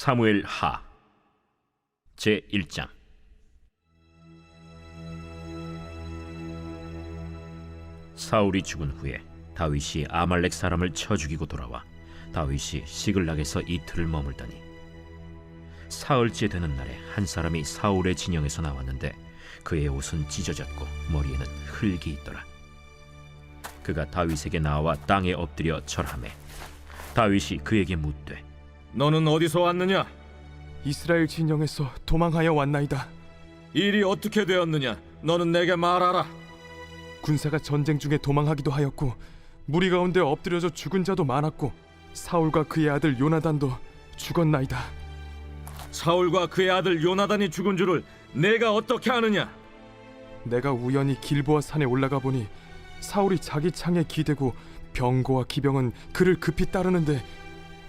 사무엘 하 제1장. 사울이 죽은 후에 다윗이 아말렉 사람을 쳐 죽이고 돌아와 다윗이 시글락에서 이틀을 머물더니 사흘째 되는 날에 한 사람이 사울의 진영에서 나왔는데 그의 옷은 찢어졌고 머리에는 흙이 있더라. 그가 다윗에게 나와 땅에 엎드려 절하매 다윗이 그에게 묻되 너는 어디서 왔느냐? 이스라엘 진영에서 도망하여 왔나이다. 일이 어떻게 되었느냐? 너는 내게 말하라. 군사가 전쟁 중에 도망하기도 하였고 무리 가운데 엎드려져 죽은 자도 많았고 사울과 그의 아들 요나단도 죽었나이다. 사울과 그의 아들 요나단이 죽은 줄을 내가 어떻게 아느냐? 내가 우연히 길보아 산에 올라가 보니 사울이 자기 창에 기대고 병거와 기병은 그를 급히 따르는데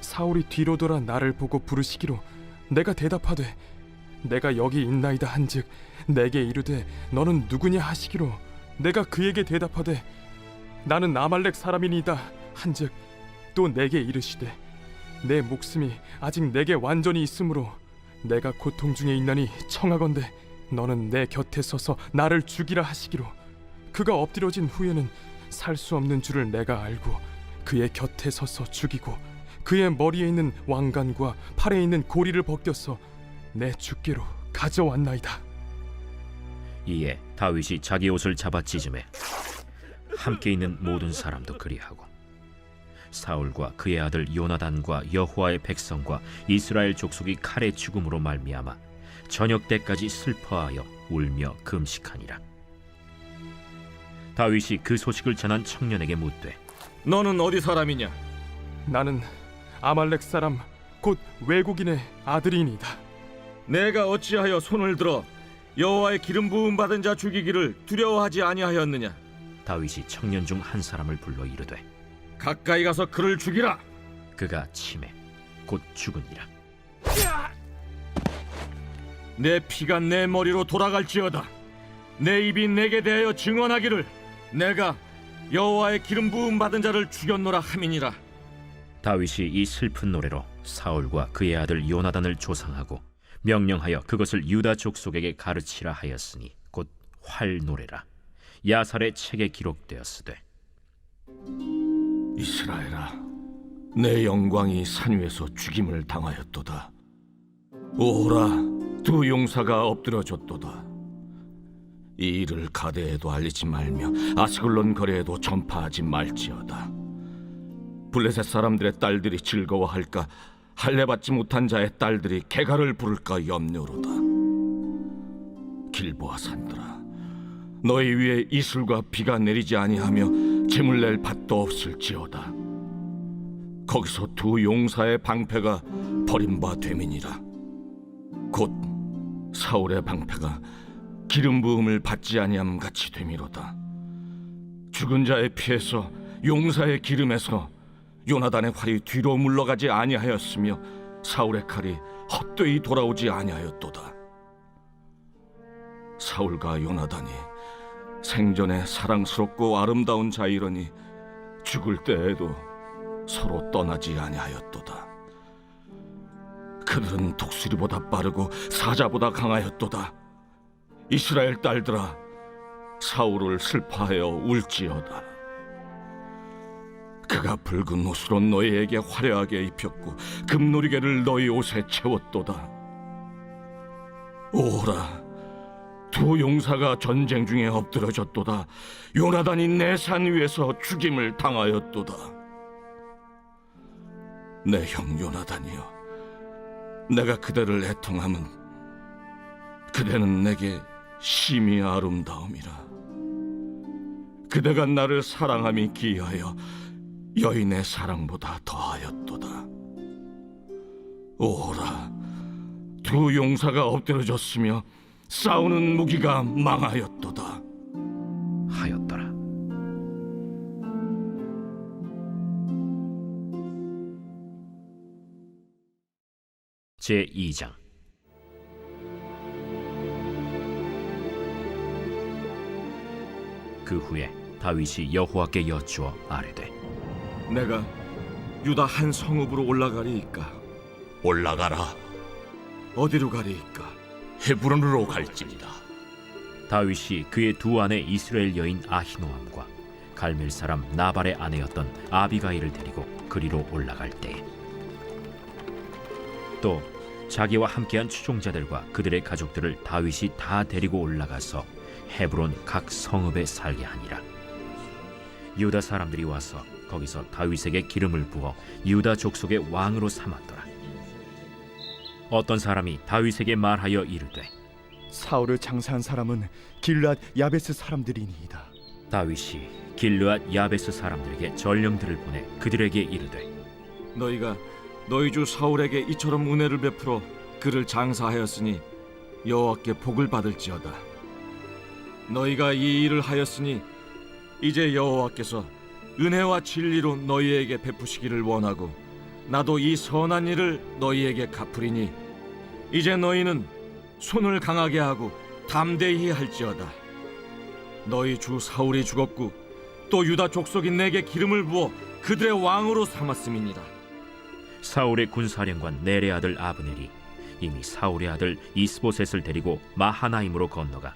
사울이 뒤로 돌아 나를 보고 부르시기로 내가 대답하되 내가 여기 있나이다 한즉 내게 이르되 너는 누구냐 하시기로 내가 그에게 대답하되 나는 아말렉 사람이니이다 한즉 또 내게 이르시되 내 목숨이 아직 내게 완전히 있으므로 내가 고통 중에 있나니 청하건대 너는 내 곁에 서서 나를 죽이라 하시기로 그가 엎드려진 후에는 살 수 없는 줄을 내가 알고 그의 곁에 서서 죽이고 그의 머리에 있는 왕관과 팔에 있는 고리를 벗겨서 내 주께로 가져왔나이다. 이에 다윗이 자기 옷을 잡아 찢음에 함께 있는 모든 사람도 그리하고 사울과 그의 아들 요나단과 여호와의 백성과 이스라엘 족속이 칼에 죽음으로 말미암아 저녁 때까지 슬퍼하여 울며 금식하니라. 다윗이 그 소식을 전한 청년에게 묻되 너는 어디 사람이냐? 나는 아말렉 사람 곧 외국인의 아들이니이다. 내가 어찌하여 손을 들어 여호와의 기름 부음 받은 자 죽이기를 두려워하지 아니하였느냐? 다윗이 청년 중 한 사람을 불러 이르되 가까이 가서 그를 죽이라. 그가 치매 곧 죽으니라. 내 피가 내 머리로 돌아갈지어다. 내 입이 내게 대하여 증언하기를 내가 여호와의 기름 부음 받은 자를 죽였노라 함이니라. 다윗이 이 슬픈 노래로 사울과 그의 아들 요나단을 조상하고 명령하여 그것을 유다 족속에게 가르치라 하였으니 곧 활노래라. 야살의 책에 기록되었으되 이스라엘아, 내 영광이 산 위에서 죽임을 당하였도다. 오라, 두 용사가 엎드려졌도다. 이 일을 가데에도 알리지 말며 아스글론 거리에도 전파하지 말지어다. 블레셋 사람들의 딸들이 즐거워할까, 할례받지 못한 자의 딸들이 개가를 부를까 염려로다. 길보아 산들아, 너희 위에 이슬과 비가 내리지 아니하며 재물 낼 밭도 없을지어다. 거기서 두 용사의 방패가 버림바 됨이니라. 곧 사울의 방패가 기름 부음을 받지 아니함 같이 됨이로다. 죽은 자의 피에서 용사의 기름에서 요나단의 활이 뒤로 물러가지 아니하였으며 사울의 칼이 헛되이 돌아오지 아니하였도다. 사울과 요나단이 생전에 사랑스럽고 아름다운 자이러니 죽을 때에도 서로 떠나지 아니하였도다. 그들은 독수리보다 빠르고 사자보다 강하였도다. 이스라엘 딸들아, 사울을 슬퍼하여 울지어다. 그가 붉은 옷으로 너희에게 화려하게 입혔고 금노리개를 너희 옷에 채웠도다. 오라, 두 용사가 전쟁 중에 엎드러졌도다. 요나단이 내 산 위에서 죽임을 당하였도다. 내 형 요나단이여, 내가 그대를 애통함은 그대는 내게 심히 아름다움이라. 그대가 나를 사랑함이 기이하여 여인의 사랑보다 더하였도다. 오라, 두 용사가 엎드려졌으며 싸우는 무기가 망하였도다. 하였더라. 제2장. 그 후에 다윗이 여호와께 여쭈어 아뢰되 내가 유다 한 성읍으로 올라가리이까? 올라가라. 어디로 가리이까? 헤브론으로 갈지니라. 다윗이 그의 두 아내 이스라엘 여인 아히노암과 갈멜 사람 나발의 아내였던 아비가일을 데리고 그리로 올라갈 때에 또 자기와 함께한 추종자들과 그들의 가족들을 다윗이 다 데리고 올라가서 헤브론 각 성읍에 살게 하니라. 유다 사람들이 와서 거기서 다윗에게 기름을 부어 유다 족속의 왕으로 삼았더라. 어떤 사람이 다윗에게 말하여 이르되 사울을 장사한 사람은 길앗 야베스 사람들이니이다. 다윗이 길르앗 야베스 사람들에게 전령들을 보내 그들에게 이르되 너희가 너희 주 사울에게 이처럼 은혜를 베풀어 그를 장사하였으니 여호와께 복을 받을지어다. 너희가 이 일을 하였으니 이제 여호와께서 은혜와 진리로 너희에게 베푸시기를 원하고 나도 이 선한 일을 너희에게 갚으리니 이제 너희는 손을 강하게 하고 담대히 할지어다. 너희 주 사울이 죽었고 또 유다 족속이 내게 기름을 부어 그들의 왕으로 삼았음이니라. 사울의 군사령관 넬의 아들 아브넬이 이미 사울의 아들 이스보셋을 데리고 마하나임으로 건너가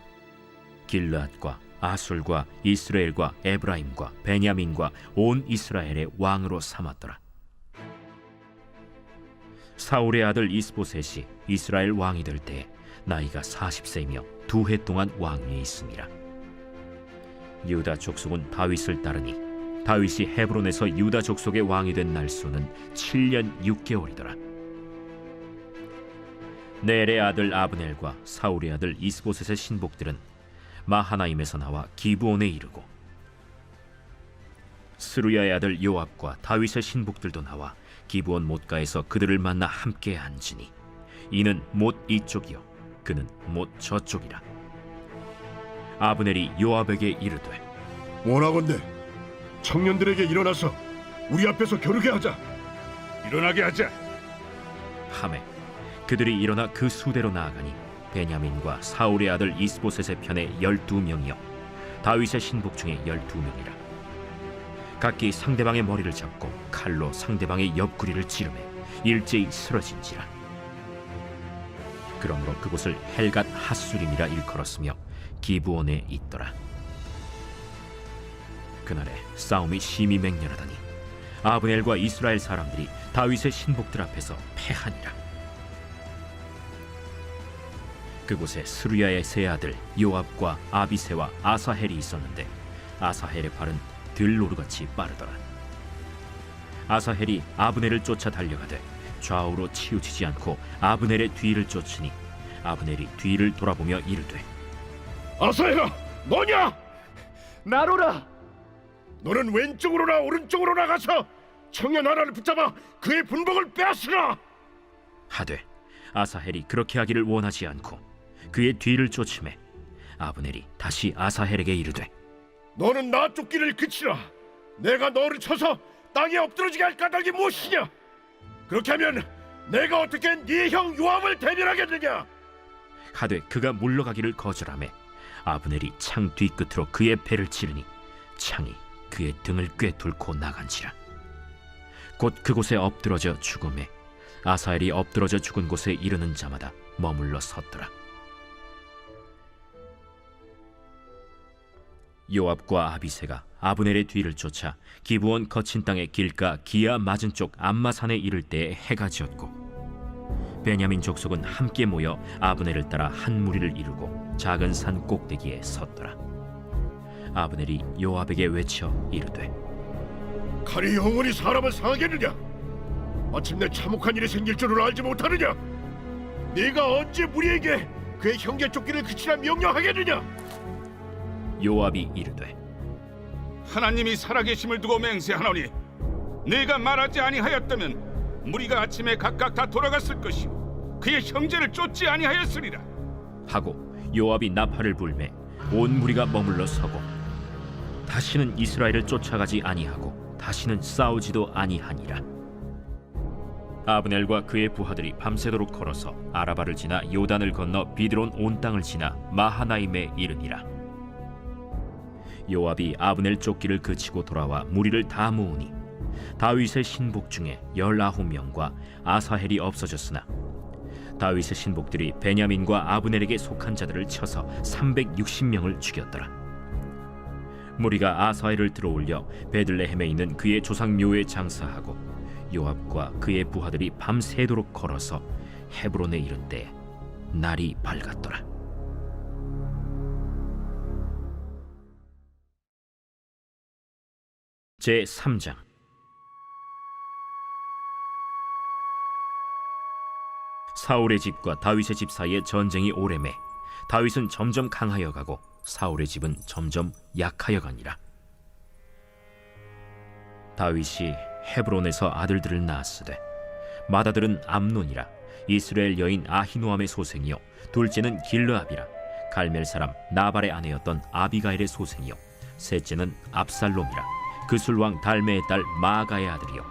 길르앗과 아술과 이스라엘과 에브라임과 베냐민과 온 이스라엘의 왕으로 삼았더라. 사울의 아들 이스보셋이 이스라엘 왕이 될 때 나이가 40세이며 2해 동안 왕위에 있음이라. 유다 족속은 다윗을 따르니 다윗이 헤브론에서 유다 족속의 왕이 된 날수는 7년 6개월이더라. 넬의 아들 아브넬과 사울의 아들 이스보셋의 신복들은 마하나임에서 나와 기브온에 이르고 스루야의 아들 요압과 다윗의 신복들도 나와 기브온 못가에서 그들을 만나 함께 앉으니 이는 못 이쪽이요 그는 못 저쪽이라. 아브넬이 요압에게 이르되 원하건대 청년들에게 일어나서 우리 앞에서 겨루게 하자. 일어나게 하자. 하매 그들이 일어나 그 수대로 나아가니 베냐민과 사울의 아들 이스보셋의 편에 12명이요 다윗의 신복 중에 12명이라. 각기 상대방의 머리를 잡고 칼로 상대방의 옆구리를 찌르매 일제히 쓰러진지라. 그러므로 그곳을 헬갓 핫수림이라 일컬었으며 기브온에 있더라. 그날에 싸움이 심히 맹렬하다니 아브넬과 이스라엘 사람들이 다윗의 신복들 앞에서 패하니라. 그곳에 스루야의 세 아들 요압과 아비새와 아사헬이 있었는데 아사헬의 팔은 들노루같이 빠르더라. 아사헬이 아브넬을 쫓아 달려가되 좌우로 치우치지 않고 아브넬의 뒤를 쫓으니 아브넬이 뒤를 돌아보며 이르되 아사헬아, 너냐? 나로라. 너는 왼쪽으로나 오른쪽으로 나가서 청년 하나를 붙잡아 그의 분복을 빼앗으라. 하되 아사헬이 그렇게 하기를 원하지 않고 그의 뒤를 쫓음에 아브넬이 다시 아사헬에게 이르되 너는 나 쫓기를 그치라. 내가 너를 쳐서 땅에 엎드러지게 할 까닭이 무엇이냐? 그렇게 하면 내가 어떻게 네 형 요압을 대변하겠느냐? 하되 그가 물러가기를 거절하매 아브넬이 창 뒤끝으로 그의 배를 찌르니 창이 그의 등을 꿰뚫고 나간지라. 곧 그곳에 엎드러져 죽음에 아사헬이 엎드러져 죽은 곳에 이르는 자마다 머물러 섰더라. 요압과 아비새가 아브넬의 뒤를 쫓아 기브온 거친 땅의 길가 기아 맞은 쪽 암마산에 이를 때에 해가 지었고 베냐민 족속은 함께 모여 아브넬을 따라 한 무리를 이루고 작은 산 꼭대기에 섰더라. 아브넬이 요압에게 외쳐 이르되 칼이 영원히 사람을 상하겠느냐? 마침내 참혹한 일이 생길 줄을 알지 못하느냐? 네가 언제 무리에게 그의 형제 쫓기를 그치라 명령하겠느냐? 요압이 이르되 하나님이 살아계심을 두고 맹세하노니 네가 말하지 아니하였다면 무리가 아침에 각각 다 돌아갔을 것이요 그의 형제를 쫓지 아니하였으리라. 하고 요압이 나팔을 불매 온 무리가 머물러 서고 다시는 이스라엘을 쫓아가지 아니하고 다시는 싸우지도 아니하니라. 아브넬과 그의 부하들이 밤새도록 걸어서 아라바를 지나 요단을 건너 비드론 온 땅을 지나 마하나임에 이르니라. 요압이 아브넬 쫓기를 그치고 돌아와 무리를 다 모으니 다윗의 신복 중에 19명과 아사헬이 없어졌으나 다윗의 신복들이 베냐민과 아브넬에게 속한 자들을 쳐서 360명을 죽였더라. 무리가 아사헬을 들어올려 베들레헴에 있는 그의 조상 묘에 장사하고 요압과 그의 부하들이 밤새도록 걸어서 헤브론에 이를 때 날이 밝았더라. 제 3장. 사울의 집과 다윗의 집 사이에 전쟁이 오래매 다윗은 점점 강하여 가고 사울의 집은 점점 약하여 가니라. 다윗이 헤브론에서 아들들을 낳았으되 맏아들은 암논이라 이스라엘 여인 아히노암의 소생이요 둘째는 길르압이라 갈멜 사람 나발의 아내였던 아비가일의 소생이요 셋째는 압살롬이라 그술 왕 달메의 딸 마아가의 아들이요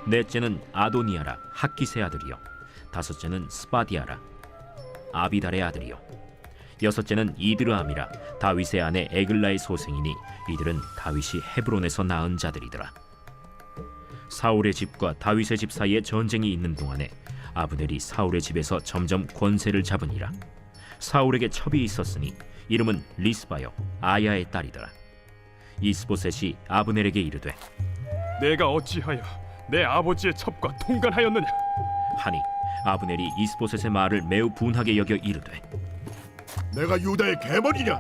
넷째는 아도니아라 학기스의 아들이요 다섯째는 스바디아라 아비달의 아들이요 여섯째는 이드르암이라 다윗의 아내 에글라의 소생이니 이들은 다윗이 헤브론에서 낳은 자들이더라. 사울의 집과 다윗의 집 사이에 전쟁이 있는 동안에 아브넬이 사울의 집에서 점점 권세를 잡으니라. 사울에게 첩이 있었으니 이름은 리스바요 아야의 딸이더라. 이스보셋이 아브넬에게 이르되 내가 어찌하여 내 아버지의 첩과 통간하였느냐 하니 아브넬이 이스보셋의 말을 매우 분하게 여겨 이르되 내가 유다의 계머리냐?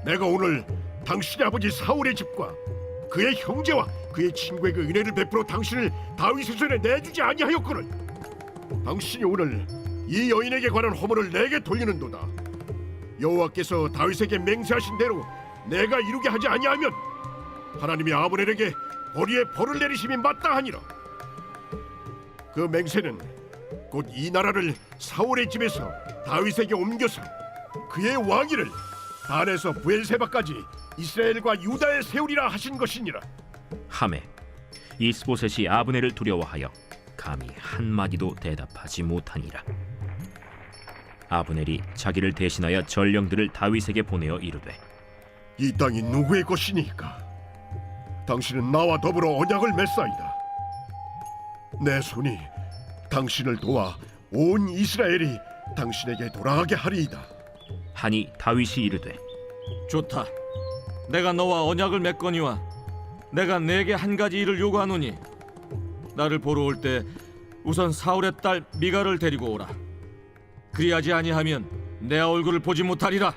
내가 오늘 당신의 아버지 사울의 집과 그의 형제와 그의 친구에게 은혜를 베풀어 당신을 다윗의 손에 내주지 아니하였거늘. 당신이 오늘 이 여인에게 관한 허물을 내게 돌리는도다. 여호와께서 다윗에게 맹세하신 대로 내가 이루게 하지 아니하면 하나님이 아브넬에게 벌이에 벌을 내리심이 마땅하니라. 그 맹세는 곧 이 나라를 사울의 집에서 다윗에게 옮겨서 그의 왕위를 단에서 부엘세바까지 이스라엘과 유다에 세우리라 하신 것이니라. 하매 이스보셋이 아브넬을 두려워하여 감히 한마디도 대답하지 못하니라. 아브넬이 자기를 대신하여 전령들을 다윗에게 보내어 이르되 이 땅이 누구의 것이니까? 당신은 나와 더불어 언약을 맺사이다. 내 손이 당신을 도와 온 이스라엘이 당신에게 돌아가게 하리이다. 하니 다윗이 이르되 좋다. 내가 너와 언약을 맺거니와 내가 내게 한 가지 일을 요구하노니 나를 보러 올 때 우선 사울의 딸 미갈을 데리고 오라. 그리하지 아니하면 내 얼굴을 보지 못하리라.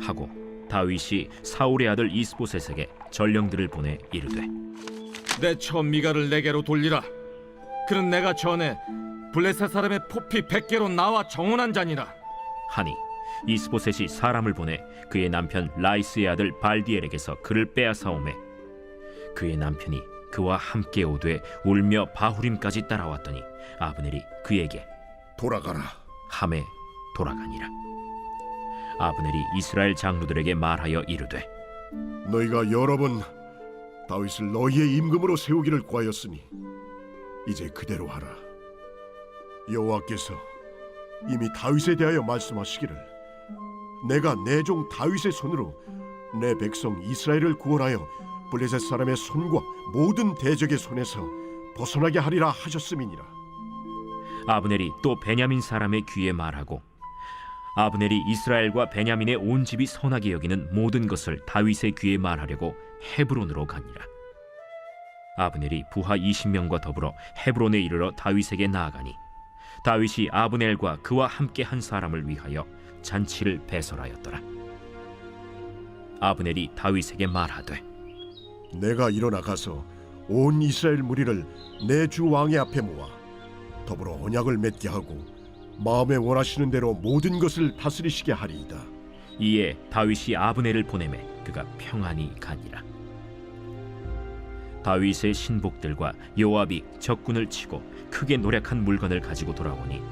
하고 다윗이 사울의 아들 이스보셋에게 전령들을 보내 이르되 내 처 미갈을 내게로 돌리라. 그는 내가 전에 블레셋 사람의 포피 100개로 나와 정언한 자니라. 하니 이스보셋이 사람을 보내 그의 남편 라이스의 아들 발디엘에게서 그를 빼앗아오매 그의 남편이 그와 함께 오되 울며 바후림까지 따라왔더니 아브넬이 그에게 돌아가라. 함에 돌아가니라. 아브넬이 이스라엘 장로들에게 말하여 이르되 너희가 여러 번 다윗을 너희의 임금으로 세우기를 구하였으니 이제 그대로 하라. 여호와께서 이미 다윗에 대하여 말씀하시기를 내가 내 종 다윗의 손으로 내 백성 이스라엘을 구원하여 블레셋 사람의 손과 모든 대적의 손에서 벗어나게 하리라 하셨음이니라. 아브넬이 또 베냐민 사람의 귀에 말하고 아브넬이 이스라엘과 베냐민의 온 집이 선하게 여기는 모든 것을 다윗의 귀에 말하려고 헤브론으로 가니라. 아브넬이 부하 20명과 더불어 헤브론에 이르러 다윗에게 나아가니 다윗이 아브넬과 그와 함께 한 사람을 위하여 잔치를 배설하였더라. 아브넬이 다윗에게 말하되 내가 일어나 가서 온 이스라엘 무리를 내 주 왕의 앞에 모아 더불어 언약을 맺게 하고 마음에 원하시는 대로 모든 것을 다스리시게 하리이다. 이에 다윗이 아브넬을 보내매 그가 평안히 가니라. 다윗의 신복들과 요압이 적군을 치고 크게 노력한 물건을 가지고 돌아오니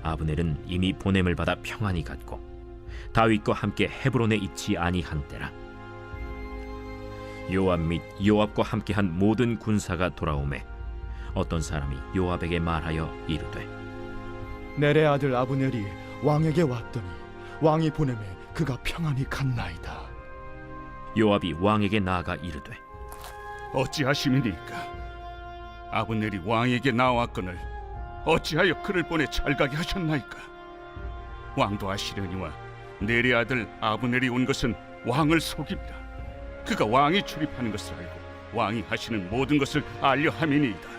아브넬은 이미 보냄을 받아 평안히 갔고 다윗과 함께 헤브론에 있지 아니한 때라. 요압 및 요압과 함께한 모든 군사가 돌아오매 어떤 사람이 요압에게 말하여 이르되 넬의 아들 아브넬이 왕에게 왔더니 왕이 보내매 그가 평안히 갔나이다. 요압이 왕에게 나아가 이르되 어찌하심이니까? 아브넬이 왕에게 나왔거늘 어찌하여 그를 보내 찰가게 하셨나이까? 왕도 아시려니와 넬의 아들 아브넬이 온 것은 왕을 속입니다. 그가 왕이 출입하는 것을 알고 왕이 하시는 모든 것을 알려 함이니이다.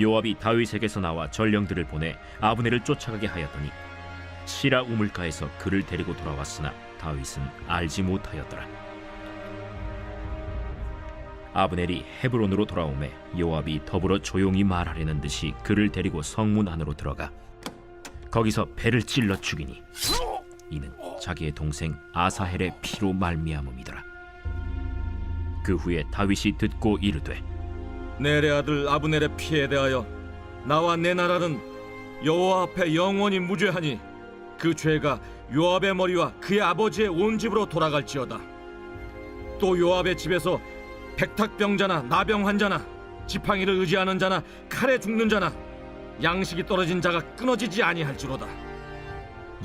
요압이 다윗에게서 나와 전령들을 보내 아브넬을 쫓아가게 하였더니 시라 우물가에서 그를 데리고 돌아왔으나 다윗은 알지 못하였더라. 아브넬이 헤브론으로 돌아오매 요압이 더불어 조용히 말하려는 듯이 그를 데리고 성문 안으로 들어가 거기서 배를 찔러 죽이니 이는 자기의 동생 아사헬의 피로 말미암음이더라. 그 후에 다윗이 듣고 이르되 넬의 아들 아브넬의 피에 대하여 나와 내 나라는 여호와 앞에 영원히 무죄하니 그 죄가 요압의 머리와 그의 아버지의 온 집으로 돌아갈지어다. 또 요압의 집에서 백탁병자나 나병 환자나 지팡이를 의지하는 자나 칼에 죽는 자나 양식이 떨어진 자가 끊어지지 아니할지로다.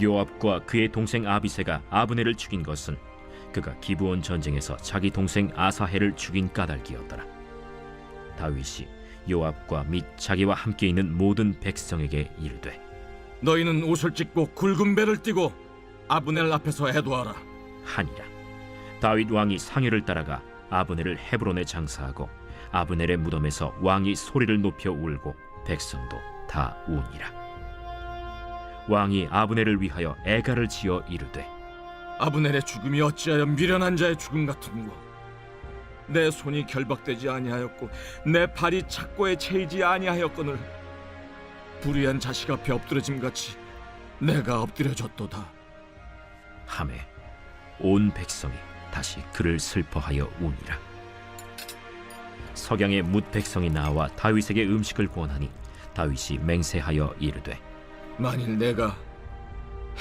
요압과 그의 동생 아비새가 아브넬을 죽인 것은 그가 기브온 전쟁에서 자기 동생 아사헬을 죽인 까닭이었더라. 다윗이 요압과 및 자기와 함께 있는 모든 백성에게 이르되 너희는 옷을 찢고 굵은 배를 띠고 아브넬 앞에서 애도하라 하니라. 다윗 왕이 상여를 따라가 아브넬을 헤브론에 장사하고 아브넬의 무덤에서 왕이 소리를 높여 울고 백성도 다 우니라. 왕이 아브넬을 위하여 애가를 지어 이르되 아브넬의 죽음이 어찌하여 미련한 자의 죽음 같은고. 내 손이 결박되지 아니하였고 내 발이 착고에 채이지 아니하였거늘 불의한 자식 앞에 엎드러짐 같이 내가 엎드려졌도다. 하매 온 백성이 다시 그를 슬퍼하여 우니라. 석양에 뭇 백성이 나와 다윗에게 음식을 구원하니 다윗이 맹세하여 이르되 만일 내가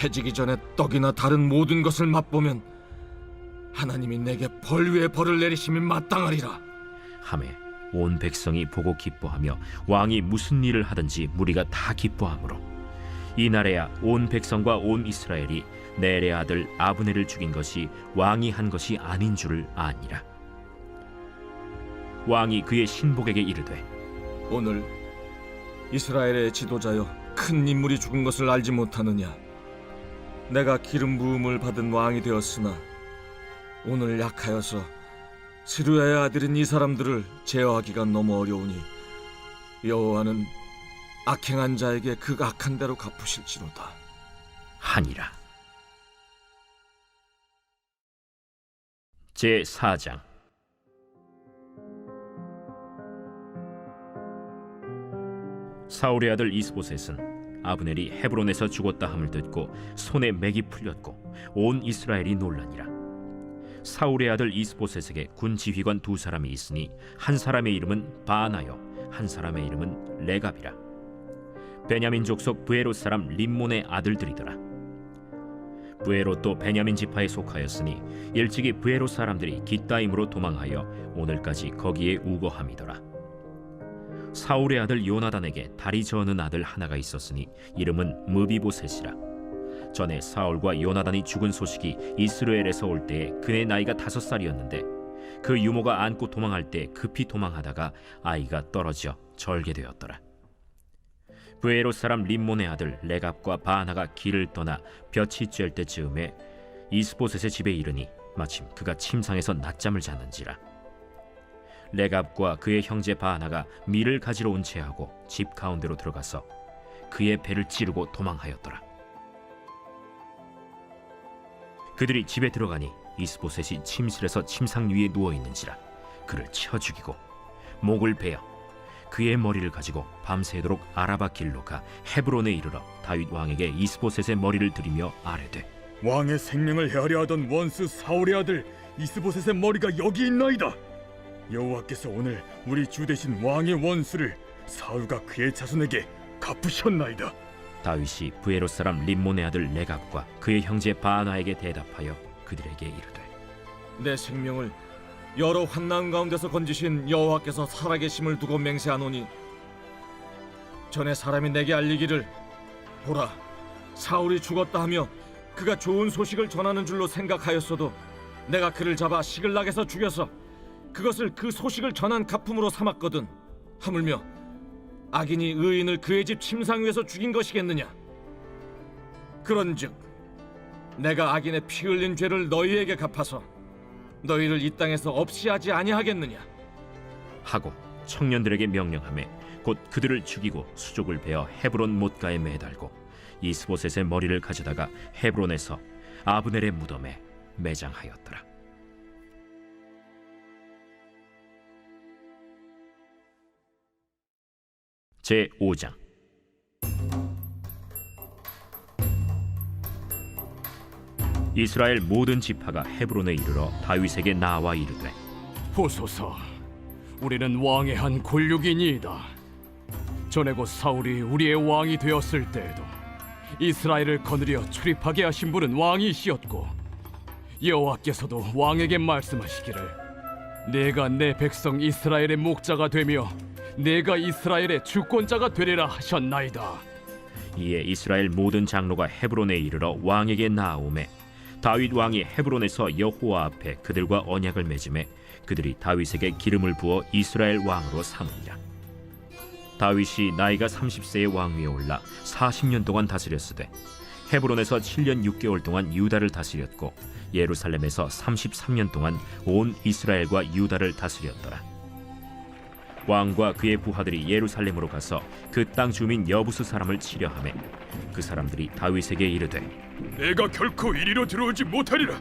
해지기 전에 떡이나 다른 모든 것을 맛보면 하나님이 내게 벌 위에 벌을 내리심이 마땅하리라. 하매 온 백성이 보고 기뻐하며 왕이 무슨 일을 하든지 무리가 다 기뻐하므로 이날에야 온 백성과 온 이스라엘이 넬의 아들 아브넬을 죽인 것이 왕이 한 것이 아닌 줄을 아니라. 왕이 그의 신복에게 이르되 오늘 이스라엘의 지도자여 큰 인물이 죽은 것을 알지 못하느냐. 내가 기름 부음을 받은 왕이 되었으나 오늘 약하여서 스루야의 아들인 이 사람들을 제어하기가 너무 어려우니 여호와는 악행한 자에게 그 악한 대로 갚으실지로다 하니라. 제4장. 사울의 아들 이스보셋은 아브넬이 헤브론에서 죽었다 함을 듣고 손에 맥이 풀렸고 온 이스라엘이 놀라니라. 사울의 아들 이스보셋에게 군 지휘관 두 사람이 있으니 한 사람의 이름은 바나요 한 사람의 이름은 레갑이라. 베냐민 족속 브에롯 사람 림몬의 아들들이더라. 브에롯도 베냐민 지파에 속하였으니 일찍이 브에롯 사람들이 깃다임으로 도망하여 오늘까지 거기에 우거함이더라. 사울의 아들 요나단에게 다리 저는 아들 하나가 있었으니 이름은 무비보셋이라. 전에 사울과 요나단이 죽은 소식이 이스라엘에서 올 때에 그의 나이가 5살이었는데 그 유모가 안고 도망할 때 급히 도망하다가 아이가 떨어져 절개되었더라. 브에롯 사람 림몬의 아들 레갑과 바나가 길을 떠나 볕이 쬐을 때쯤에 이스보셋의 집에 이르니 마침 그가 침상에서 낮잠을 자는지라. 레갑과 그의 형제 바나가 밀을 가지러 온 채하고 집 가운데로 들어가서 그의 배를 찌르고 도망하였더라. 그들이 집에 들어가니 이스보셋이 침실에서 침상 위에 누워 있는지라 그를 쳐 죽이고 목을 베어 그의 머리를 가지고 밤새도록 아라바 길로 가 헤브론에 이르러 다윗 왕에게 이스보셋의 머리를 들이며 아뢰되 왕의 생명을 헤아려 하던 원수 사울의 아들 이스보셋의 머리가 여기 있나이다. 여호와께서 오늘 우리 주 대신 왕의 원수를 사울과 그의 자손에게 갚으셨나이다. 다윗이 브에롯 사람 림몬의 아들 레갑과 그의 형제 바나에게 대답하여 그들에게 이르되 내 생명을 여러 환난 가운데서 건지신 여호와께서 살아계심을 두고 맹세하노니 전에 사람이 내게 알리기를 보라 사울이 죽었다 하며 그가 좋은 소식을 전하는 줄로 생각하였어도 내가 그를 잡아 시글락에서 죽여서 그것을 그 소식을 전한 가품으로 삼았거든. 하물며 악인이 의인을 그의 집 침상 위에서 죽인 것이겠느냐? 그런즉 내가 악인의 피 흘린 죄를 너희에게 갚아서 너희를 이 땅에서 없이 하지 아니하겠느냐? 하고 청년들에게 명령하매 곧 그들을 죽이고 수족을 베어 헤브론 못가에 매달고 이스보셋의 머리를 가져다가 헤브론에서 아브넬의 무덤에 매장하였더라. 제 5장. 이스라엘 모든 지파가 헤브론에 이르러 다윗에게 나와 이르되, 보소서, 우리는 왕의 한 권력이니이다. 전에 곧 사울이 우리의 왕이 되었을 때에도 이스라엘을 거느려 출입하게 하신 분은 왕이시었고, 여호와께서도 왕에게 말씀하시기를 내가 내 백성 이스라엘의 목자가 되며 내가 이스라엘의 주권자가 되리라 하셨나이다. 이에 이스라엘 모든 장로가 헤브론에 이르러 왕에게 나아오매 다윗 왕이 헤브론에서 여호와 앞에 그들과 언약을 맺음에 그들이 다윗에게 기름을 부어 이스라엘 왕으로 삼으니라. 다윗이 나이가 30세의 왕위에 올라 40년 동안 다스렸으되 헤브론에서 7년 6개월 동안 유다를 다스렸고 예루살렘에서 33년 동안 온 이스라엘과 유다를 다스렸더라. 왕과 그의 부하들이 예루살렘으로 가서 그 땅 주민 여부수 사람을 치려하매 그 사람들이 다윗에게 이르되, 내가 결코 이리로 들어오지 못하리라.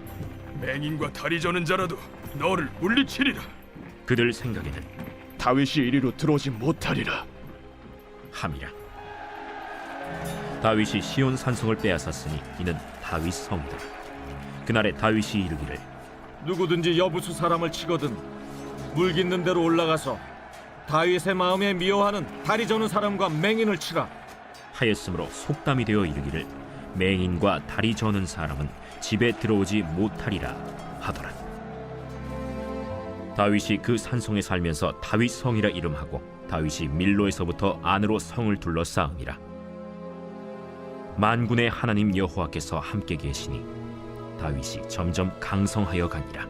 맹인과 다리 저는 자라도 너를 물리치리라. 그들 생각에는 다윗이 이리로 들어오지 못하리라 함이라. 다윗이 시온 산성을 빼앗았으니 이는 다윗 성이다. 그날에 다윗이 이르기를, 누구든지 여부수 사람을 치거든 물깃는 대로 올라가서 다윗의 마음에 미워하는 다리 저는 사람과 맹인을 치라 하였으므로 속담이 되어 이르기를 맹인과 다리 저는 사람은 집에 들어오지 못하리라 하더라. 다윗이 그 산성에 살면서 다윗 성이라 이름하고 다윗이 밀로에서부터 안으로 성을 둘러싸음이라. 만군의 하나님 여호와께서 함께 계시니 다윗이 점점 강성하여 가니라.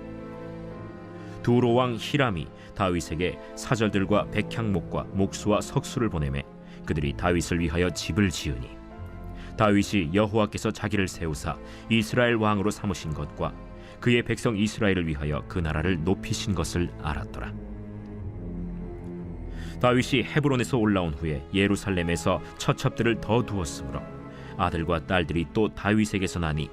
두로 왕 히람이 다윗에게 사절들과 백향목과 목수와 석수를 보내매 그들이 다윗을 위하여 집을 지으니 다윗이 여호와께서 자기를 세우사 이스라엘 왕으로 삼으신 것과 그의 백성 이스라엘을 위하여 그 나라를 높이신 것을 알았더라. 다윗이 헤브론에서 올라온 후에 예루살렘에서 처첩들을 더 두었으므로 아들과 딸들이 또 다윗에게서 나니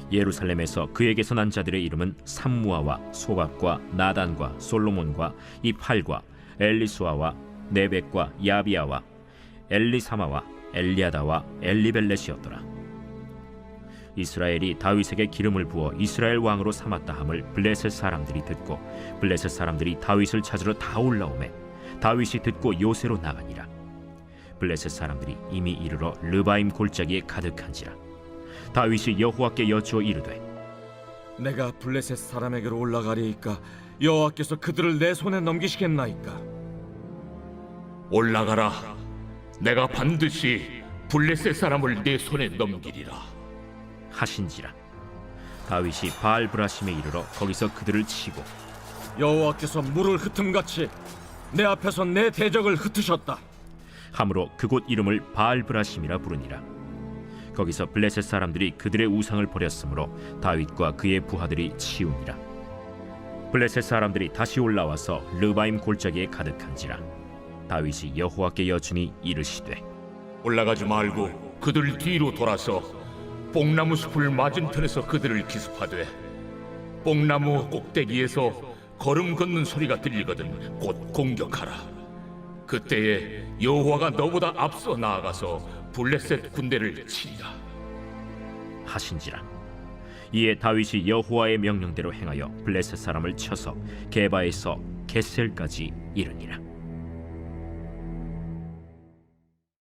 예루살렘에서 그에게서 난 자들의 이름은 삼무아와 소갑과 나단과 솔로몬과 이팔과 엘리수아와 네벡과 야비아와 엘리사마와 엘리아다와 엘리벨렛이었더라. 이스라엘이 다윗에게 기름을 부어 이스라엘 왕으로 삼았다 함을 블레셋 사람들이 듣고 블레셋 사람들이 다윗을 찾으러 다 올라오매 다윗이 듣고 요새로 나가니라. 블레셋 사람들이 이미 이르러 르바임 골짜기에 가득한지라. 다윗이 여호와께 여쭈어 이르되, 내가 블레셋 사람에게로 올라가리이까 여호와께서 그들을 내 손에 넘기시겠나이까? 올라가라. 내가 반드시 블레셋 사람을 내 손에 넘기리라. 하신지라. 다윗이 바알브라심에 이르러 거기서 그들을 치고 여호와께서 물을 흩음같이 내 앞에서 내 대적을 흩으셨다. 함으로 그곳 이름을 바알브라심이라 부르니라. 거기서 블레셋 사람들이 그들의 우상을 버렸으므로 다윗과 그의 부하들이 치우니라. 블레셋 사람들이 다시 올라와서 르바임 골짜기에 가득한지라. 다윗이 여호와께 여쭈니 이르시되, 올라가지 말고 그들 뒤로 돌아서 뽕나무 숲을 맞은편에서 그들을 기습하되 뽕나무 꼭대기에서 걸음 걷는 소리가 들리거든 곧 공격하라. 그때에 여호와가 너보다 앞서 나아가서 블레셋 군대를 치리라. 하신지라. 이에 다윗이 여호와의 명령대로 행하여 블레셋 사람을 쳐서 게바에서 겟셀까지 이르니라.